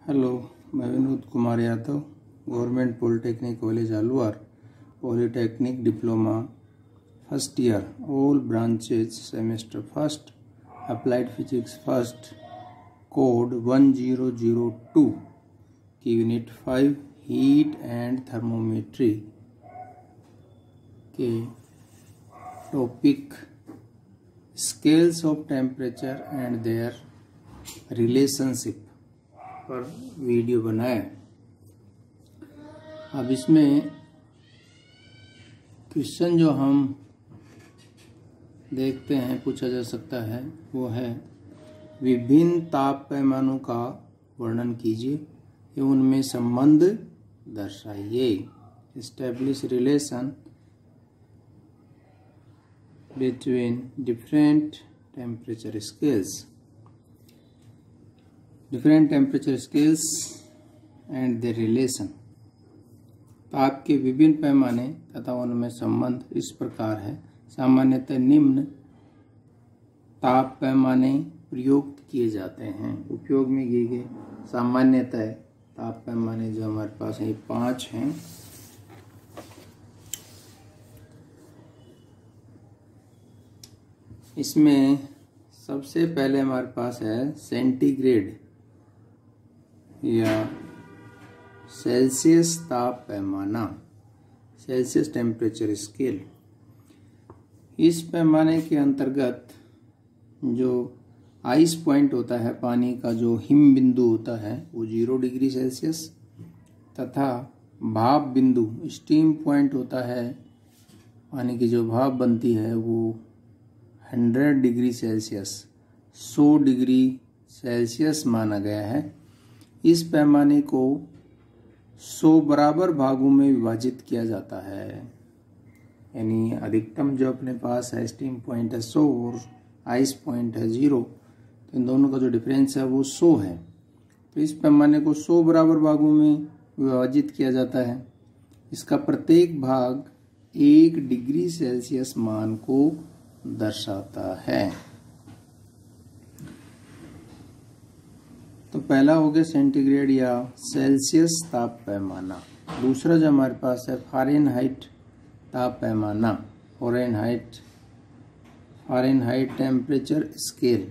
Hello, मैं Vinod Kumar Yadav, government polytechnic college Alwar, polytechnic diploma first year, all branches, semester first, applied physics first, code 1002 की unit 5 heat and thermometry के topic scales of temperature and their relationship पर video बनाया। अब इसमें question जो हम देखते हैं पूछा जा सकता है वो है विभिन्न ताप पैमानों का वर्णन कीजिए एवं उनमें संबंध दर्शाइए। Establish relation between different temperature scales and their relation. ताप के विभिन्न पैमाने तथा उनमें संबंध इस प्रकार है। सामान्यतः निम्न ताप पैमाने प्रयुक्त किए जाते हैं। उपयोग में किए गए सामान्यतः ताप पैमाने जो हमारे पास है 5 हैं। इसमें सबसे पहले हमारे पास है सेंटीग्रेड या सेल्सियस ताप पैमाना, सेल्सियस टेम्परेचर स्केल। इस पैमाने के अंतर्गत जो आइस पॉइंट होता है, पानी का जो हिम बिंदु होता है वो 0 डिग्री सेल्सियस तथा भाप बिंदु स्टीम पॉइंट होता है, पानी की जो भाप बनती है वो 100 डिग्री सेल्सियस 100 डिग्री सेल्सियस माना गया है। इस पैमाने को 100 बराबर भागों में विभाजित किया जाता है, यानी अधिकतम जो अपने पास है स्टीम पॉइंट है 100 और आइस पॉइंट है 0, तो इन दोनों का जो डिफरेंस है वो 100 है। तो इस पैमाने को 100 बराबर भागों में विभाजित किया जाता है। इसका प्रत्येक भाग 1 डिग्री सेल्सियस मान को दर्शाता है। तो पहला हो गया सेंटीग्रेड या सेल्सियस ताप पैमाना। दूसरा जो हमारे पास है फ़ारेनहाइट ताप पैमाना, फ़ारेनहाइट टेम्परेचर स्केल।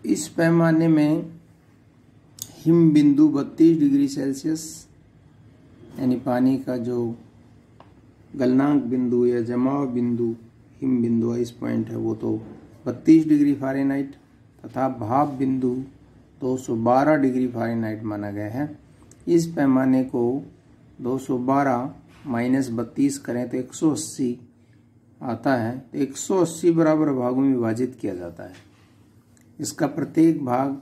इस पैमाने में हिम बिंदु 32 डिग्री सेल्सियस, यानी पानी का जो गलनांक बिंदु या जमाव बिंदु हिम बिंदु आइस पॉइंट है वो तो 32 डिग्री फ़ारेनहाइट तथा भाप बिंदु 212 डिग्री फ़ारेनहाइट माना गया है। इस पैमाने को 212 माइनस 32 करें तो 180 आता है। तो 180 बराबर भागों में विभाजित किया जाता है। इसका प्रत्येक भाग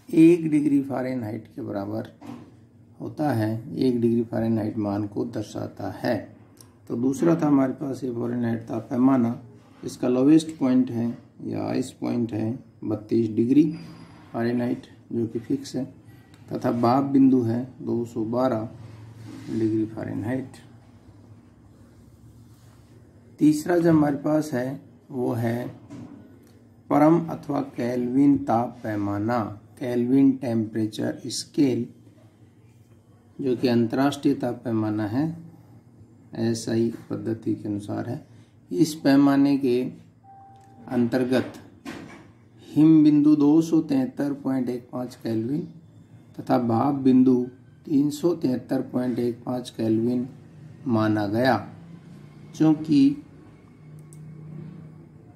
1 डिग्री फ़ारेनहाइट के बराबर होता है, 1 डिग्री फ़ारेनहाइट मान को दर्शाता है। तो दूसरा था हमारे पास ये फ़ारेनहाइट ताप पैमाना। इसका लोवेस्ट पॉइंट है या आइस पॉइंट है 32 डिग्री फ़ारेनहाइट जो कि फिक्स है, तथा भाप बिंदु है 212 डिग्री फ़ारेनहाइट। तीसरा जो हमारे पास है वो है परम अथवा केल्विन ताप पैमाना, केल्विन टेम्परेचर स्केल, जो कि अंतर्राष्ट्रीय ताप पैमाना है, SI पद्धति के अनुसार है। इस पैमाने के अंतर्गत हिम बिंदु 273.15 केल्विन तथा भाप बिंदु 373.15 केल्विन माना गया। क्योंकि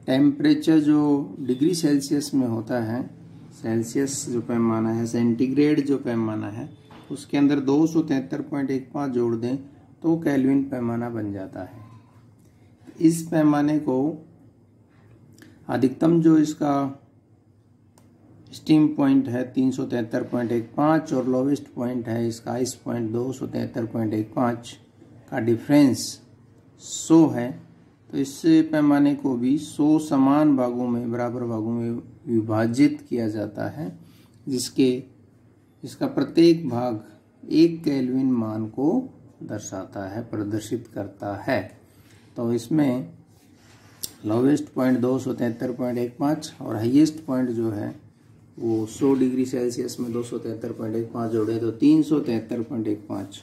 टेम्परेचर जो डिग्री सेल्सियस में होता है, सेल्सियस जो पैमाना है, सेंटीग्रेड जो पैमाना है, उसके अंदर 273.15 जोड़ दें तो केल्विन पैमाना बन जाता है। इस पैमाने को अधिकतम जो इसका स्टीम पॉइंट है 373.15 और लोवेस्ट पॉइंट है इसका आइस पॉइंट 273.15 का डिफरेंस 100 है। तो इस पैमाने को भी 100 समान भागों में, बराबर भागों में विभाजित किया जाता है, इसका प्रत्येक भाग 1 केल्विन मान को दर्शाता है, प्रदर्शित करता है। तो इसमें लोवेस्ट पॉइंट 273.15 और हाईएस्ट पॉइंट जो है वो 100 डिग्री सेल्सियस में 273.15 जोड़े तो 373.15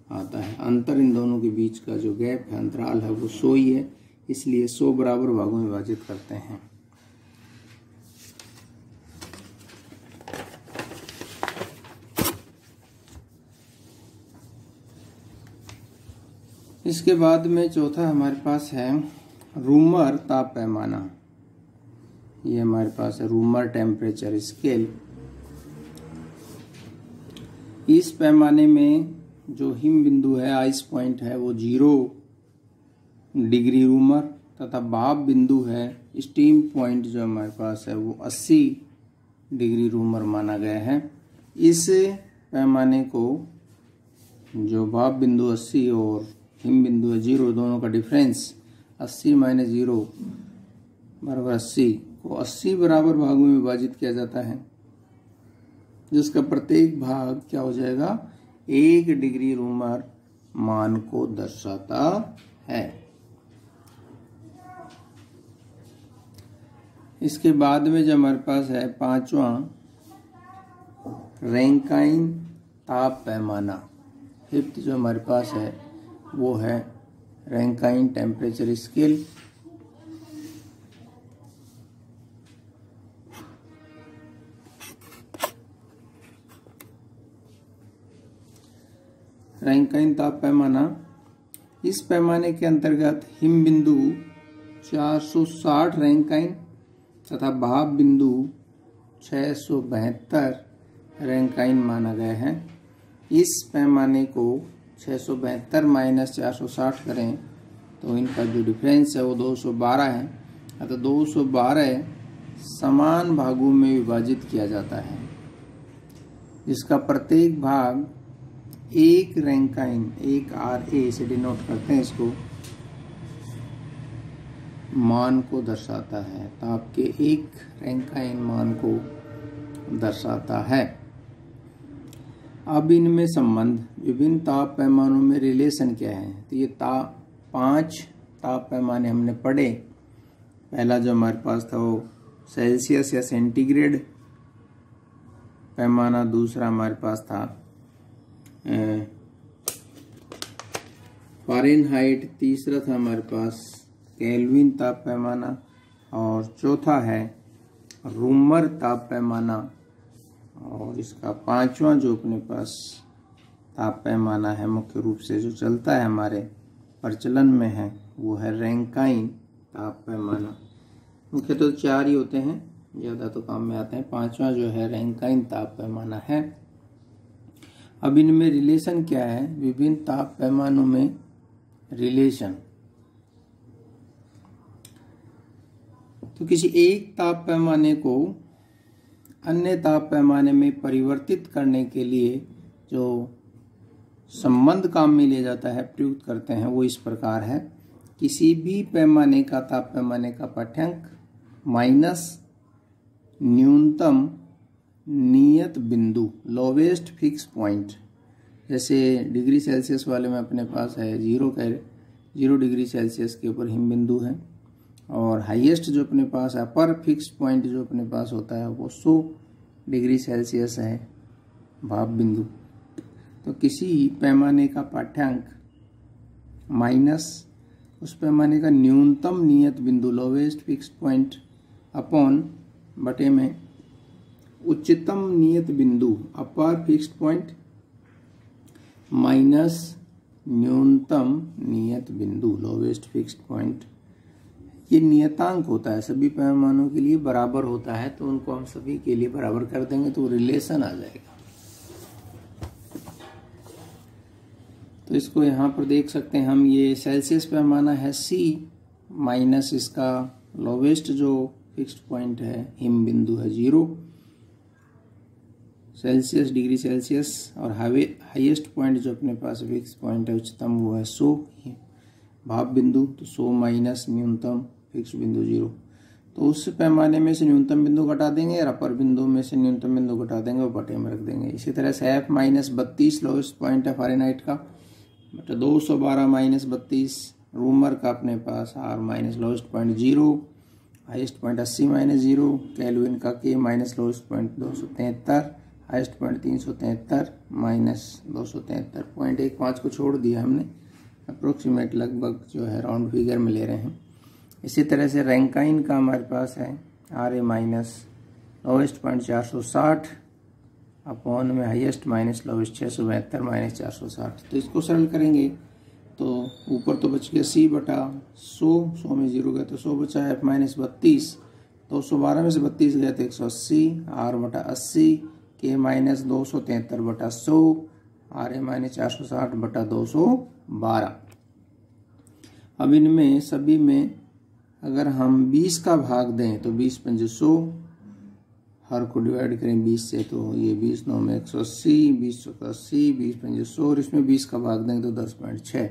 आता है। अंतर इन दोनों के बीच का जो गैप है, अंतराल है, वो 100 ही है, इसलिए 100 बराबर भागों में विभाजित करते हैं। इसके बाद में चौथा हमारे पास है रूमर ताप पैमाना। ये हमारे पास है रूमर टेम्परेचर स्केल। इस पैमाने में जो हिम बिंदु है, आइस पॉइंट है, वो 0 डिग्री रूमर तथा भाप बिंदु है, स्टीम पॉइंट जो हमारे पास है, वो 80 डिग्री रूमर माना गया है। इस पैमाने को जो भाप बिंदु 80 और हिम बिंदु है 0, दोनों का डिफरेंस 80 - 0 बराबर 80 को 80 बराबर भागों में विभाजित किया जाता है, जिसका प्रत्येक भाग क्या हो जाएगा, 1 डिग्री रूमर मान को दर्शाता है। इसके बाद में जो हमारे पास है 5वां रैंकाइन ताप पैमाना। 5th जो हमारे पास है वो है रैंकाइन टेम्परेचर स्केल। रैंकाइन ताप पैमाना, इस पैमाने के अंतर्गत हिम बिंदु 460 रैंकाइन तथा भाप बिंदु 672 रैंकाइन माना गया है। इस पैमाने को 672 - 460 करें तो इनका जो डिफरेंस है वो 212 है। अतः 212 समान भागों में विभाजित किया जाता है, जिसका प्रत्येक भाग 1 रैंकाइन, 1 RA से डिनोट करते हैं इसको, मान को दर्शाता है। ताप के 1 रैंकाइन मान को दर्शाता है। अब इनमें संबंध, विभिन्न ताप पैमानों में रिलेशन क्या है, तो ये 5 ताप पैमाने हमने पढ़े। पहला जो हमारे पास था वो सेल्सियस या सेंटीग्रेड पैमाना, दूसरा हमारे पास था फ़ारेनहाइट, तीसरा था हमारे पास केल्विन ताप पैमाना, और चौथा है रूमर ताप पैमाना। और इसका 5वां जो अपने पास ताप पैमाना है, मुख्य रूप से जो चलता है हमारे प्रचलन में है, वो है रैंकाइन ताप पैमाना। मुख्य तो 4 ही होते हैं, ज़्यादा तो काम में आते हैं। 5वां जो है रैंकाइन ताप पैमाना है। अब इनमें रिलेशन क्या है, विभिन्न ताप पैमानों में रिलेशन। तो किसी एक ताप पैमाने को अन्य ताप पैमाने में परिवर्तित करने के लिए जो संबंध काम में लिया जाता है, प्रयुक्त करते हैं, वो इस प्रकार है। किसी भी पैमाने का, ताप पैमाने का पाठ्यांक माइनस न्यूनतम नियत बिंदु, लोवेस्ट फिक्स पॉइंट। जैसे डिग्री सेल्सियस वाले में अपने पास है 0 डिग्री सेल्सियस के ऊपर हिम बिंदु है, और हाईएस्ट जो अपने पास है, अपर फिक्स पॉइंट जो अपने पास होता है, वो 100 डिग्री सेल्सियस है भाप बिंदु। तो किसी पैमाने का पाठ्यांक माइनस उस पैमाने का न्यूनतम नियत बिंदु, लोवेस्ट फिक्स पॉइंट, अपॉन बटे में उच्चतम नियत बिंदु, अपर फिक्स्ड पॉइंट, माइनस न्यूनतम नियत बिंदु, लोवेस्ट फिक्स्ड पॉइंट। ये नियतांक होता है, सभी पैमानों के लिए बराबर होता है, तो उनको हम सभी के लिए बराबर कर देंगे तो रिलेशन आ जाएगा। तो इसको यहाँ पर देख सकते हैं हम, ये सेल्सियस पैमाना है C माइनस इसका लोवेस्ट जो फिक्स्ड पॉइंट है, हिम बिंदु है 0 सेल्सियस, डिग्री सेल्सियस, और हाईएस्ट पॉइंट जो अपने पास फिक्स पॉइंट है उच्चतम, वो है 100 भाप बिंदु। तो 100 माइनस न्यूनतम फिक्स बिंदु 0, तो उस पैमाने में से न्यूनतम बिंदु घटा देंगे और अपर बिंदु में से न्यूनतम बिंदु घटा देंगे और बटे में रख देंगे। इसी तरह से F माइनस 32 लोवेस्ट पॉइंट है फ़ारेनहाइट का, बटा 212 माइनस 32 रूमर का अपने पास, R minus lowest point 0 highest point 80 minus 0, kelvin का के minus lowest point 273, highest point 373 minus 273, 0.15 को छोड़ दिया हमने, अप्रोक्सीमेट लगभग जो है राउंड फिगर में ले रहे हैं। इसी तरह से रैंकाइन का हमारे पास है RA minus lowest point 460 upon में हाईएस्ट माइनस लोएस्ट 672 माइनस 460। तो इसको सरल करेंगे तो ऊपर तो बच गया C बटा 100 में 0 गया तो 100 बचा, F माइनस 32, 212 में से 32 गया तो 180, R बटा 80, K माइनस 273 बटा 100, RA माइनस 460 बटा 212। अब इनमें सभी में अगर हम 20 का भाग दें तो 20 पंजे 100, हर को डिवाइड करें 20 से तो ये 20 9 में 180, 20 चौका 80, 20 पंजे 100 और इसमें 20 का भाग देंगे तो 10.6।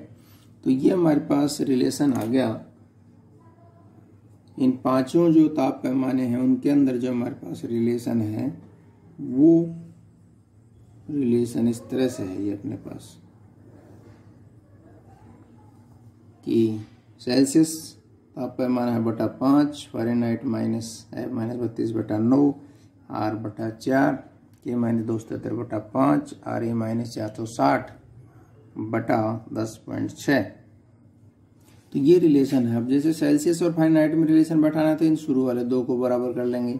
तो ये हमारे पास रिलेशन आ गया। इन पांचों जो ताप पैमाने हैं उनके अंदर जो हमारे पास रिलेशन है वो रिलेशन इस तरह से है ये अपने पास कि सेल्सियस ताप पैमाना है बटा 5, फ़ारेनहाइट माइनस F माइनस 32 बटा 9, R बटा 4, K माइनस 273 बटा 5, RA माइनस 460 बटा 10.6। तो ये रिलेशन है। अब जैसे सेल्सियस और फ़ारेनहाइट में रिलेशन बैठाना है तो इन शुरू वाले दो को बराबर कर लेंगे,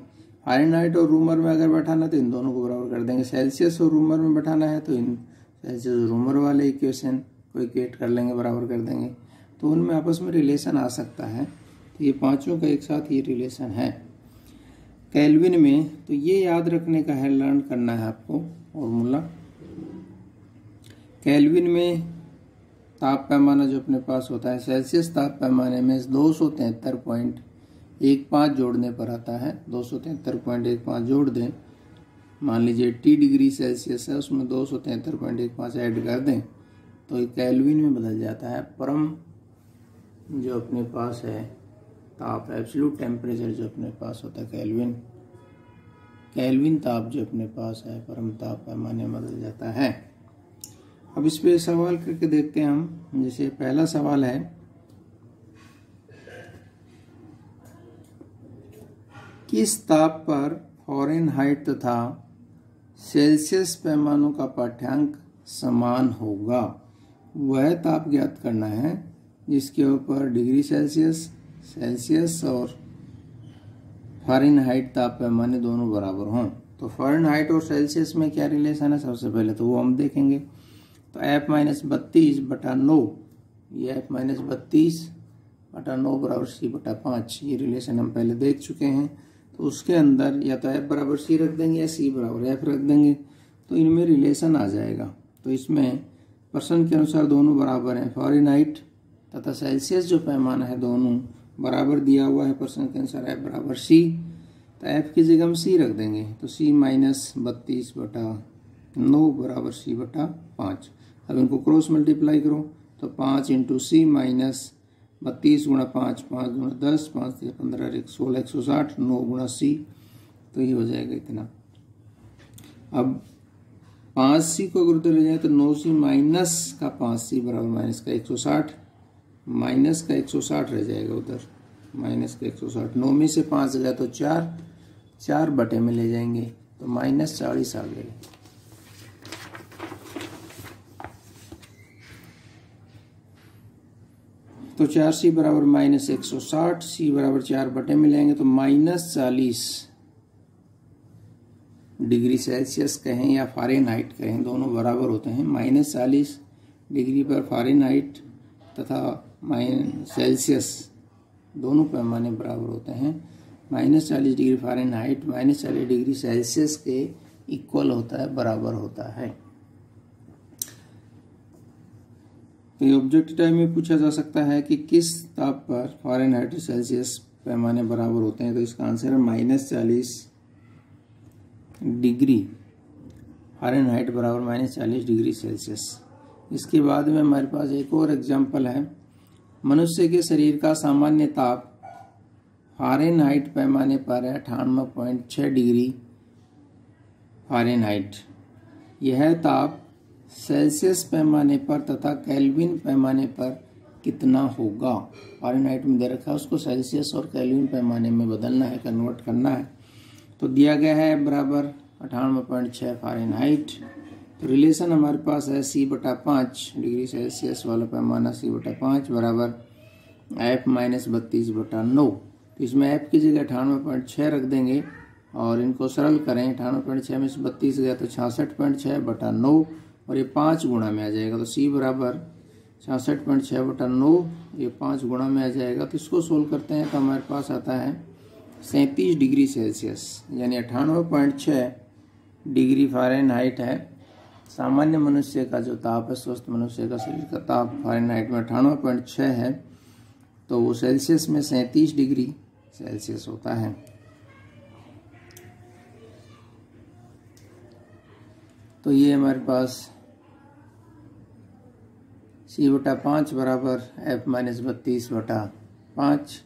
फ़ारेनहाइट और रूमर में अगर बैठाना है तो इन दोनों को बराबर कर देंगे, सेल्सियस और रूमर में बैठाना है तो इन सेल्सियस और रूमर वाले इक्वेशन को इक्वेट कर लेंगे, बराबर कर देंगे, तो उनमें आपस में रिलेशन आ सकता है। तो ये पांचों का एक साथ ये रिलेशन है। केल्विन में तो ये याद रखने का है, लर्न करना है आपको फॉर्मूला। केल्विन में ताप पैमाना जो अपने पास होता है सेल्सियस ताप पैमाने में 273.15 जोड़ने पर आता है। 273.15 जोड़ दें, मान लीजिए T डिग्री सेल्सियस है उसमें 273.15 ऐड कर दें तो ये केल्विन में बदल जाता है। परम जो अपने पास है ताप, एब्सोल्यूट टेम्परेचर जो अपने पास होता है केल्विन ताप जो अपने पास है परम ताप पैमाने में बदल जाता है। अब इस पे सवाल करके देखते हैं हम। जैसे पहला सवाल है किस ताप पर फ़ारेनहाइट तथा सेल्सियस पैमानों का पाठ्यांक समान होगा। वह ताप ज्ञात करना है जिसके ऊपर डिग्री सेल्सियस और फ़ारेनहाइट ताप पैमाने दोनों बराबर हों। तो फ़ारेनहाइट और सेल्सियस में क्या रिलेशन है सबसे पहले तो वो हम देखेंगे। तो F माइनस 32 बटा 9, ये F माइनस 32 बटा 9 बराबर C बटा 5, ये रिलेशन हम पहले देख चुके हैं। तो उसके अंदर या तो F बराबर C रख देंगे या C बराबर F रख देंगे तो इनमें रिलेशन आ जाएगा। तो इसमें प्रश्न के अनुसार दोनों बराबर हैं, फ़ारेनहाइट तथा सेल्सियस जो पैमाना है दोनों बराबर दिया हुआ है प्रश्न के अनुसार F बराबर C। तो F की जगह हम C रख देंगे तो C माइनस 32 बटा 9 बराबर C बटा 5। अब इनको क्रॉस मल्टीप्लाई करो तो 5 इंटू C माइनस 32 गुणा 5, 5 गुणा 10, 5 से 15, 16, 160, 9 गुणा C, तो ये हो जाएगा इतना। अब 5C को अगर उधर ले जाए तो 9C माइनस का 5C बराबर माइनस का 160, माइनस का 160 रह जाएगा उधर, माइनस का 160। 9 में से 5 गया तो 4 बटे में ले जाएंगे तो माइनस 40 आ गए। तो 4C बराबर माइनस 160, C बराबर 4 बटे में लेंगे तो माइनस 40 डिग्री सेल्सियस कहें या फ़ारेनहाइट कहें दोनों बराबर होते हैं। माइनस 40 डिग्री पर फ़ारेनहाइट तथा सेल्सियस दोनों पैमाने बराबर होते हैं। Minus 40 degree Fahrenheit minus 40 degree Celsius के इक्वल होता है, बराबर होता है। तो ये ऑब्जेक्टिव टाइप में पूछा जा सकता है कि किस ताप पर फ़ारेनहाइट और सेल्सियस पैमाने बराबर होते हैं। तो इसका आंसर है माइनस 40 डिग्री फ़ारेनहाइट बराबर माइनस 40 डिग्री सेल्सियस। इसके बाद में हमारे पास एक और एग्जाम्पल है। मनुष्य के शरीर का सामान्य ताप फ़ारेनहाइट पैमाने पर है 98.6 डिग्री फ़ारेनहाइट। यह ताप सेल्सियस पैमाने पर तथा केल्विन पैमाने पर कितना होगा। फ़ारेनहाइट में दे रखा है, उसको सेल्सियस और केल्विन पैमाने में बदलना है, कन्वर्ट करना है। तो दिया गया है बराबर 98.6 फ़ारेनहाइट। तो रिलेशन हमारे पास है C/5 डिग्री सेल्सियस वाला पैमाना C/5 बराबर F-32/9। तो इसमें F की जगह 98.6 रख देंगे और इनको सरल करें। 98.6 में से 32 गया तो 66.6/9 और ये 5 गुणा में आ जाएगा। तो C बराबर 66.6/9, ये 5 गुणा में आ जाएगा। तो इसको सोल्व करते हैं तो हमारे पास आता है 37 डिग्री सेल्सियस, यानी 98.6 डिग्री फ़ारेनहाइट है। सामान्य मनुष्य का जो ताप है, स्वस्थ मनुष्य का शरीर का ताप फ़ारेनहाइट में 98.6 है, तो वो सेल्सियस में 37 डिग्री सेल्सियस होता है। तो ये हमारे पास C/5 बराबर F-32/5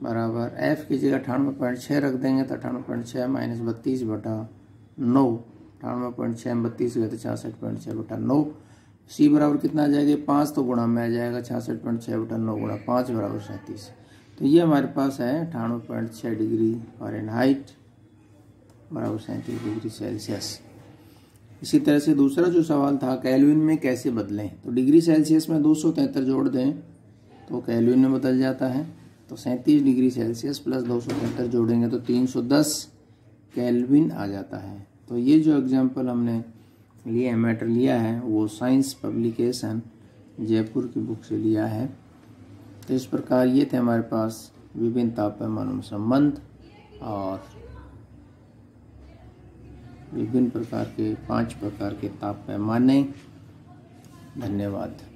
बराबर F की जगह 98.6 रख देंगे तो 98.6 - 32/9, 98.6 में 32 गए तो 66.6/9। C बराबर कितना आ जाएगा, 5 तो गुणा में आ जाएगा, 66.6/9 गुणा 5 बराबर 37। तो ये हमारे पास है 98.6 डिग्री फ़ारेनहाइट बराबर 37 डिग्री सेल्सियस। इसी तरह से दूसरा जो सवाल था, केल्विन में कैसे बदलें। तो डिग्री सेल्सियस में 273 जोड़ दें तो केल्विन में बदल जाता है। तो 37 डिग्री सेल्सियस प्लस 273 जोड़ेंगे तो 310 केल्विन आ जाता है। तो ये जो एग्जाम्पल हमने लिया, मैटर लिया है, वो साइंस पब्लिकेशन जयपुर की बुक से लिया है। तो इस प्रकार ये थे हमारे पास विभिन्न ताप पैमानों में संबंध और विभिन्न प्रकार के 5 प्रकार के ताप पैमाने। धन्यवाद।